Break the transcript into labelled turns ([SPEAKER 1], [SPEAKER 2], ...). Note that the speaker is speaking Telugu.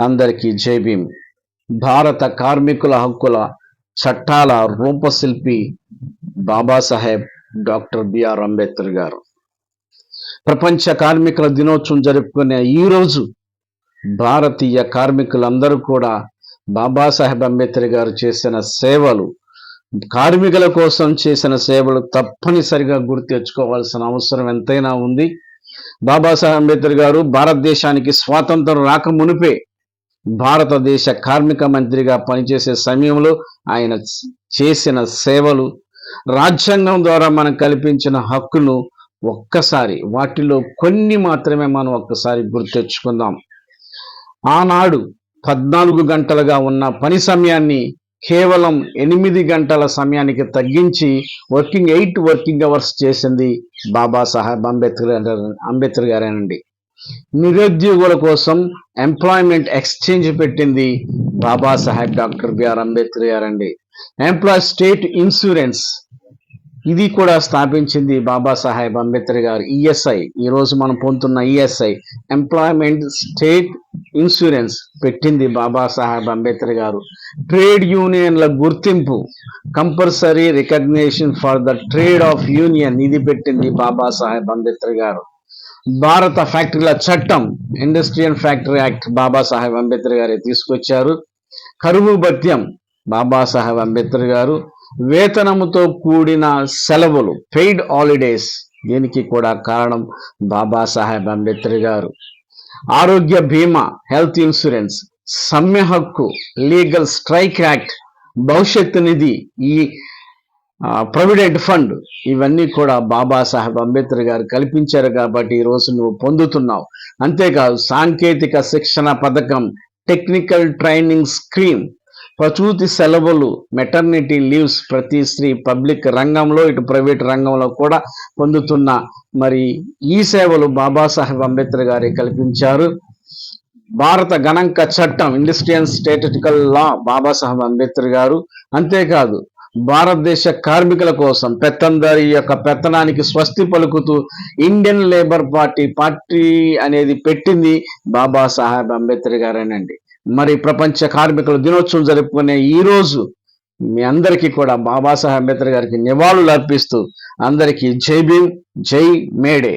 [SPEAKER 1] అందరికీ జై భీమ్. భారత కార్మికుల హక్కుల చట్టాల రూపశిల్పి బాబాసాహెబ్ డాక్టర్ బిఆర్ అంబేద్కర్ గారు. ప్రపంచ కార్మికుల దినోత్సవం జరుపుకునే ఈ రోజు భారతీయ కార్మికులందరూ కూడా బాబాసాహెబ్ అంబేద్కర్ గారు చేసిన సేవలు, కార్మికుల కోసం చేసిన సేవలు తప్పనిసరిగా గుర్తు తెచ్చుకోవాల్సిన అవసరం ఎంతైనా ఉంది. బాబాసాహెబ్ అంబేద్కర్ గారు భారతదేశానికి స్వాతంత్రం రాక మునిపే భారతదేశ కార్మిక మంత్రిగా పనిచేసే సమయంలో ఆయన చేసిన సేవలు, రాజ్యాంగం ద్వారా మనకు కల్పించిన హక్కును ఒక్కసారి వాటిలో కొన్ని మాత్రమే మనం ఒక్కసారి గుర్తెచ్చుకుందాం. ఆనాడు 14 గంటలుగా ఉన్న పని సమయాన్ని కేవలం 8 గంటల సమయానికి తగ్గించి 8 వర్కింగ్ అవర్స్ చేసింది బాబాసాహెబ్ అంబేద్కర్ గారేనండి. నిరుద్యోగుల కోసం ఎంప్లాయ్మెంట్ ఎక్స్చేంజ్ పెట్టింది బాబాసాహెబ్ డాక్టర్ బిఆర్ అంబేద్కర్ గారండి. ఎంప్లాయ్ స్టేట్ ఇన్సూరెన్స్ ఇది కూడా స్థాపించింది బాబాసాహెబ్ అంబేద్కర్ గారు. ఈఎస్ఐ, ఈరోజు మనం పొందుతున్న ఈఎస్ఐ ఎంప్లాయ్మెంట్ స్టేట్ ఇన్సూరెన్స్ పెట్టింది బాబాసాహెబ్ అంబేద్కర్ గారు. ట్రేడ్ యూనియన్ల గుర్తింపు, compulsory recognition for the trade of union, ఇది పెట్టింది బాబాసాహెబ్ అంబేద్కర్ గారు. భారత ఫ్యాక్టరీల చట్టం, industrial factory act Babasaheb Ambedkar గారే తీసుకొచ్చారు. కరువు భత్యం బాబాసాహెబ్ అంబేద్కర్ గారు. వేతనముతో కూడిన సెలవులు, పెయిడ్ హాలిడేస్, దీనికి కూడా కారణం బాబాసాహెబ్ అంబేద్కర్ గారు. ఆరోగ్య బీమా, హెల్త్ ఇన్సూరెన్స్, సమ్మె హక్కు, లీగల్ స్ట్రైక్ యాక్ట్, భవిష్యత్తు నిధి, ఈ ప్రొవిడెంట్ ఫండ్, ఇవన్నీ కూడా బాబాసాహెబ్ అంబేద్కర్ గారు కల్పించారు కాబట్టి ఈరోజు నువ్వు పొందుతున్నావు. అంతేకాదు సాంకేతిక శిక్షణ పథకం, టెక్నికల్ ట్రైనింగ్ స్కీమ్, ప్రసూతి సెలవులు, మెటర్నిటీ లీవ్స్ ప్రతి స్త్రీ పబ్లిక్ రంగంలో ఇటు ప్రైవేట్ రంగంలో కూడా పొందుతున్న మరి ఈ సేవలు బాబాసాహెబ్ అంబేద్కర్ గారే కల్పించారు. భారత గణాంక చట్టం, ఇండస్ట్రియల్ స్టాటిస్టికల్ లా బాబాసాహెబ్ అంబేద్కర్ గారు. అంతేకాదు భారతదేశ కార్మికుల కోసం పెత్తందారి యొక్క పెత్తనానికి స్వస్తి పలుకుతూ ఇండియన్ లేబర్ పార్టీ అనేది పెట్టింది బాబాసాహెబ్ అంబేద్కర్ గారేనండి. మరి ప్రపంచ కార్మికుల దినోత్సవం జరుపుకునే ఈ రోజు మీ అందరికీ కూడా బాబాసాహెబ్ అంబేద్కర్ గారికి నివాళులు అర్పిస్తూ అందరికీ జై భీమ్, జై మేడే.